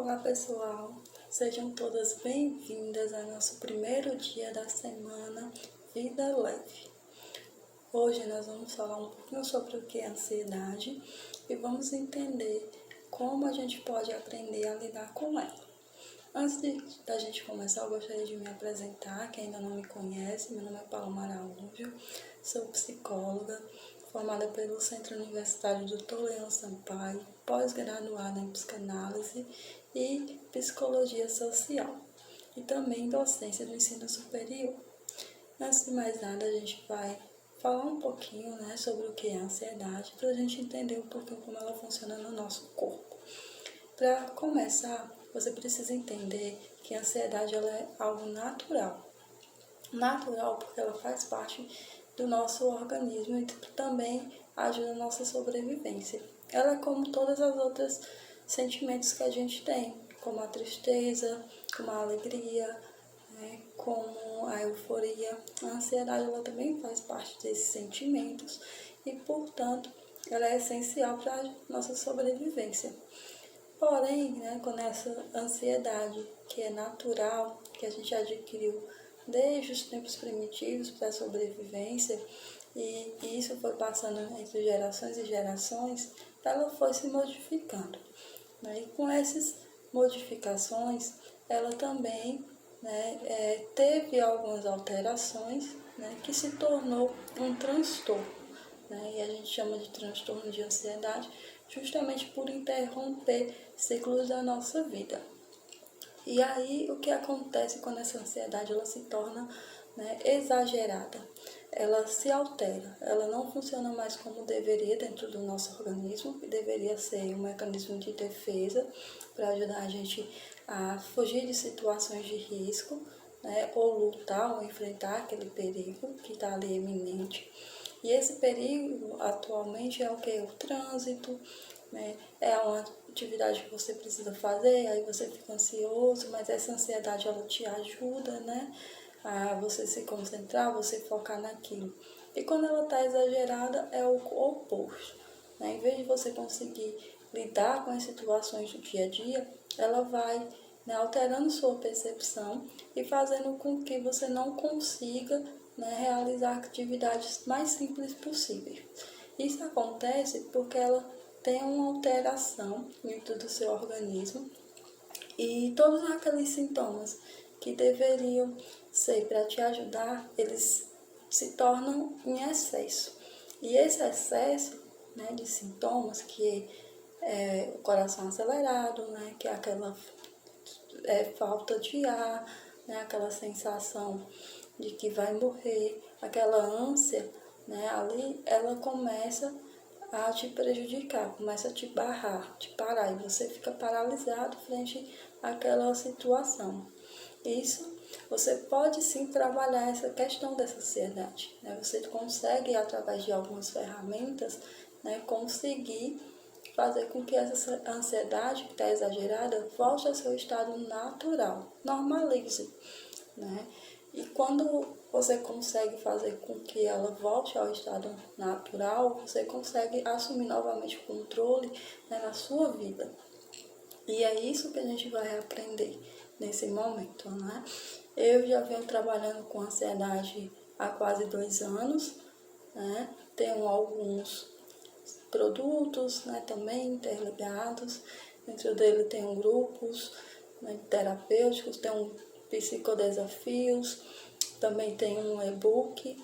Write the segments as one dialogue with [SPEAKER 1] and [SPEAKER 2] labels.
[SPEAKER 1] Olá pessoal, sejam todas bem-vindas ao nosso primeiro dia da semana Vida Leve. Hoje nós vamos falar um pouquinho sobre o que é ansiedade e vamos entender como a gente pode aprender a lidar com ela. Antes da gente começar, eu gostaria de me apresentar, quem ainda não me conhece. Meu nome é Paloma Araújo, sou psicóloga, formada pelo Centro Universitário Dr. Leão Sampaio, pós-graduada em psicanálise e psicologia social, e também docência do ensino superior. Antes de mais nada, a gente vai falar um pouquinho, sobre o que é a ansiedade, para a gente entender um pouquinho como ela funciona no nosso corpo. Para começar, você precisa entender que a ansiedade ela é algo natural. Natural porque ela faz parte do nosso organismo e também ajuda na nossa sobrevivência. Ela é como todas as outras sentimentos que a gente tem, como a tristeza, como a alegria, como a euforia. A ansiedade ela também faz parte desses sentimentos e, portanto, ela é essencial para a nossa sobrevivência. Porém, com essa ansiedade que é natural, que a gente adquiriu desde os tempos primitivos para a sobrevivência, e isso foi passando entre gerações e gerações, ela foi se modificando. E com essas modificações, ela também teve algumas alterações, que se tornou um transtorno. E a gente chama de transtorno de ansiedade justamente por interromper ciclos da nossa vida. E aí, o que acontece quando essa ansiedade ela se torna exagerada? Ela se altera, ela não funciona mais como deveria dentro do nosso organismo, que deveria ser um mecanismo de defesa para ajudar a gente a fugir de situações de risco, ou lutar ou enfrentar aquele perigo que está ali iminente. E esse perigo atualmente é o que? O trânsito, é uma atividade que você precisa fazer, aí você fica ansioso, mas essa ansiedade ela te ajuda, a você se concentrar, você focar naquilo. E quando ela está exagerada é o oposto, Em vez de você conseguir lidar com as situações do dia a dia, ela vai alterando sua percepção e fazendo com que você não consiga realizar atividades mais simples possíveis. Isso acontece porque ela tem uma alteração dentro do seu organismo e todos aqueles sintomas que deveriam ser para te ajudar, eles se tornam em excesso. E esse excesso de sintomas, que é o coração acelerado, que é aquela falta de ar, aquela sensação de que vai morrer, aquela ânsia, ali ela começa a te prejudicar, começa a te barrar, te parar, e você fica paralisado frente àquela situação. Isso, você pode sim trabalhar essa questão dessa ansiedade, Você consegue, através de algumas ferramentas, conseguir fazer com que essa ansiedade que está exagerada volte ao seu estado natural, normalize, E quando você consegue fazer com que ela volte ao estado natural, você consegue assumir novamente o controle na sua vida. E é isso que a gente vai aprender nesse momento, Eu já venho trabalhando com ansiedade há quase 2 anos, Tenho alguns produtos, também interligados. Dentro dele tem grupos terapêuticos, tem um psicodesafios, também tem um e-book,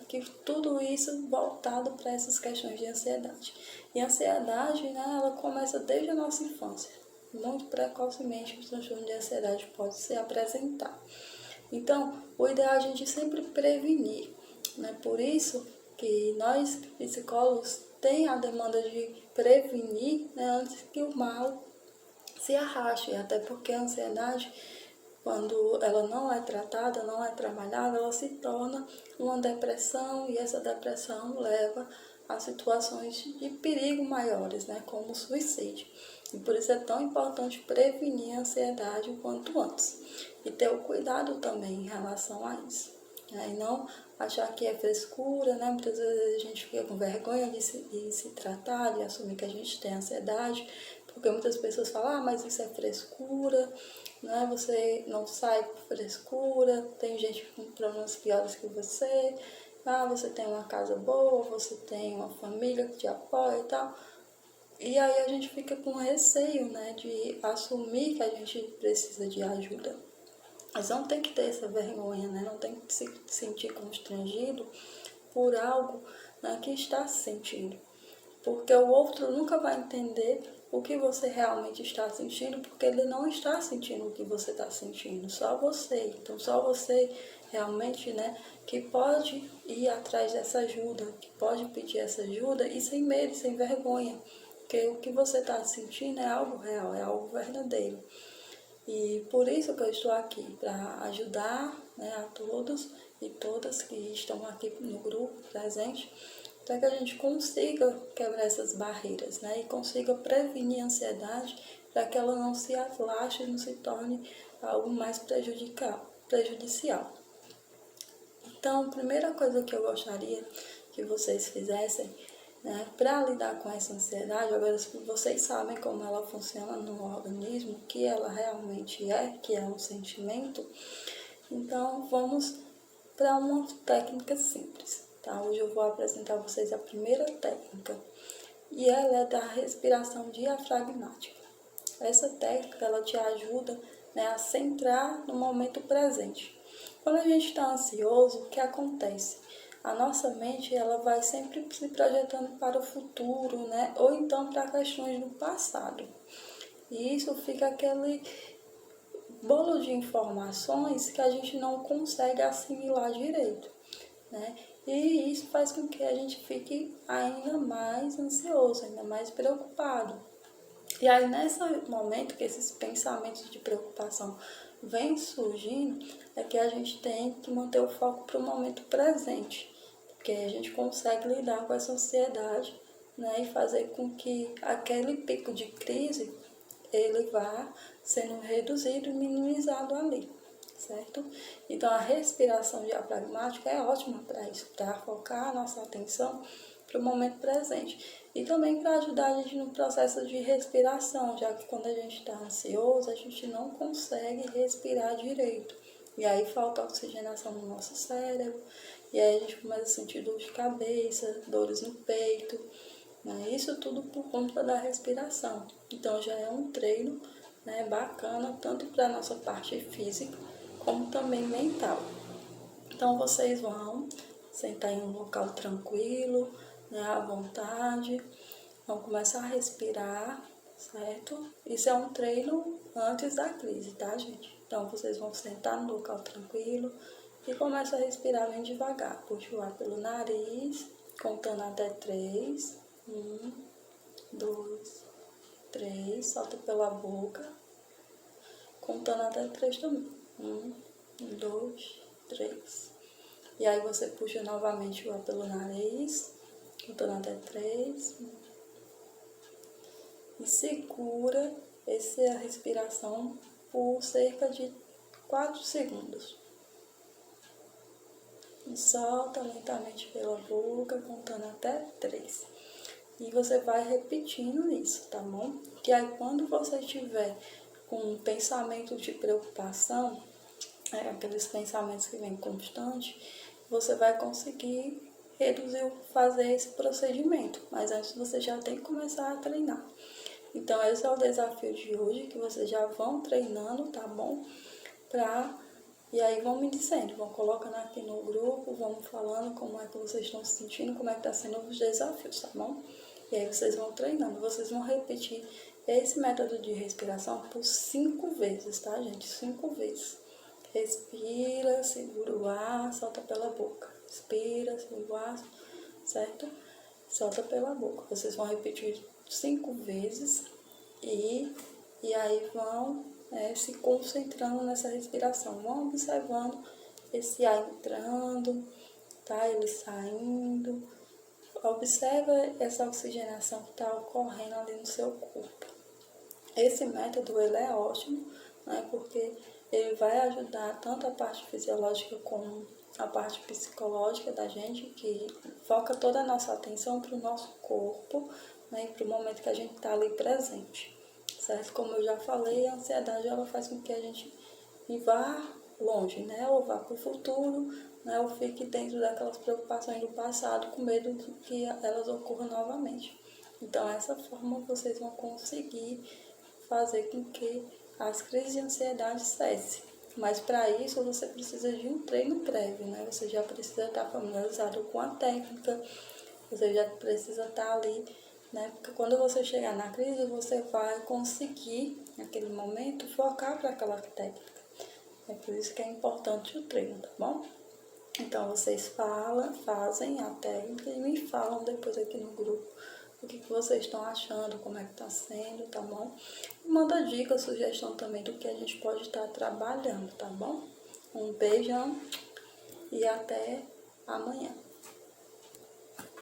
[SPEAKER 1] que tudo isso voltado para essas questões de ansiedade. E a ansiedade, ela começa desde a nossa infância. Muito precocemente o transtorno de ansiedade pode se apresentar. Então, o ideal é a gente sempre prevenir, Por isso que nós, psicólogos, tem a demanda de prevenir antes que o mal se arraste, até porque a ansiedade, quando ela não é tratada, não é trabalhada, ela se torna uma depressão, e essa depressão leva a situações de perigo maiores, como o suicídio. E por isso é tão importante prevenir a ansiedade o quanto antes e ter o cuidado também em relação a isso. E não achar que é frescura, Muitas vezes a gente fica com vergonha de se tratar, de assumir que a gente tem ansiedade, Porque muitas pessoas falam, mas isso é frescura, né? Você não sai por frescura, tem gente com problemas piores que você, você tem uma casa boa, você tem uma família que te apoia e tal. E aí a gente fica com receio, né, de assumir que a gente precisa de ajuda. Mas não tem que ter essa vergonha, né? Não tem que se sentir constrangido por algo, né, que está sentindo. Porque o outro nunca vai entender o que você realmente está sentindo, porque ele não está sentindo o que você está sentindo, só você. Então, só você realmente, né, que pode ir atrás dessa ajuda, que pode pedir essa ajuda e sem medo, sem vergonha. Porque o que você está sentindo é algo real, é algo verdadeiro. E por isso que eu estou aqui, para ajudar, né, a todos e todas que estão aqui no grupo presente, para que a gente consiga quebrar essas barreiras, né, e consiga prevenir a ansiedade para que ela não se alastre e não se torne algo mais prejudicial. Então, a primeira coisa que eu gostaria que vocês fizessem, né, para lidar com essa ansiedade, agora vocês sabem como ela funciona no organismo, o que ela realmente é, que é um sentimento, então vamos para uma técnica simples, tá? Hoje eu vou apresentar a vocês a primeira técnica, e ela é da respiração diafragmática. Essa técnica, ela te ajuda, né, a centrar no momento presente. Quando a gente está ansioso, o que acontece? A nossa mente, ela vai sempre se projetando para o futuro, né? Ou então para questões do passado. E isso fica aquele bolo de informações que a gente não consegue assimilar direito, né? E isso faz com que a gente fique ainda mais ansioso, ainda mais preocupado. E aí, nesse momento que esses pensamentos de preocupação vêm surgindo, é que a gente tem que manter o foco para o momento presente, porque a gente consegue lidar com essa ansiedade, né, e fazer com que aquele pico de crise ele vá sendo reduzido e minimizado ali, certo? Então, a respiração diafragmática é ótima para isso, para focar a nossa atenção para o momento presente. E também para ajudar a gente no processo de respiração, já que quando a gente está ansioso, a gente não consegue respirar direito. E aí falta oxigenação no nosso cérebro, e aí a gente começa a sentir dor de cabeça, dores no peito, né? Isso tudo por conta da respiração. Então já é um treino, né, bacana, tanto para a nossa parte física, como também mental. Então vocês vão sentar em um local tranquilo, né, à vontade, vão começar a respirar, certo? Isso é um treino antes da crise, tá, gente? Então vocês vão sentar no local tranquilo e começam a respirar bem devagar. Puxa o ar pelo nariz, contando até 3. 1, 2, 3. Solta pela boca, contando até 3 também. 1, 2, 3. E aí você puxa novamente o ar pelo nariz, contando até 3. E segura essa respiração por cerca de 4 segundos. E solta lentamente pela boca, contando até 3. E você vai repetindo isso, tá bom? Que aí quando você estiver com um pensamento de preocupação, aqueles pensamentos que vêm constante, você vai conseguir fazer esse procedimento. Mas antes você já tem que começar a treinar. Então esse é o desafio de hoje, que vocês já vão treinando, tá bom? E aí vão me dizendo, vão colocando aqui no grupo, vão falando como é que vocês estão se sentindo, como é que tá sendo os desafios, tá bom? E aí vocês vão treinando, vocês vão repetir esse método de respiração por 5 vezes, tá, gente? 5 vezes. Respira, segura o ar, solta pela boca. Respira, segura o ar, certo? Solta pela boca. Vocês vão repetir 5 vezes e aí vão se concentrando nessa respiração. Vão observando esse ar entrando, tá? Ele saindo. Observa essa oxigenação que está ocorrendo ali no seu corpo. Esse método ele é ótimo, né? Porque ele vai ajudar tanto a parte fisiológica como a parte psicológica da gente, que foca toda a nossa atenção para o nosso corpo, né? E para o momento que a gente está ali presente. certo? Como eu já falei, a ansiedade ela faz com que a gente vá longe, né? Ou vá para o futuro, né? Ou fique dentro daquelas preocupações do passado com medo de que elas ocorram novamente. Então, essa forma vocês vão conseguir fazer com que as crises de ansiedade cessem. Mas para isso você precisa de um treino prévio, né? Você já precisa estar familiarizado com a técnica, você já precisa estar ali, né? Porque quando você chegar na crise, você vai conseguir, naquele momento, focar para aquela técnica. É por isso que é importante o treino, tá bom? Então vocês fazem a técnica e me falam depois aqui no grupo o que vocês estão achando, como é que tá sendo, tá bom? E manda dica, sugestão também do que a gente pode estar trabalhando, tá bom? Um beijão e até amanhã.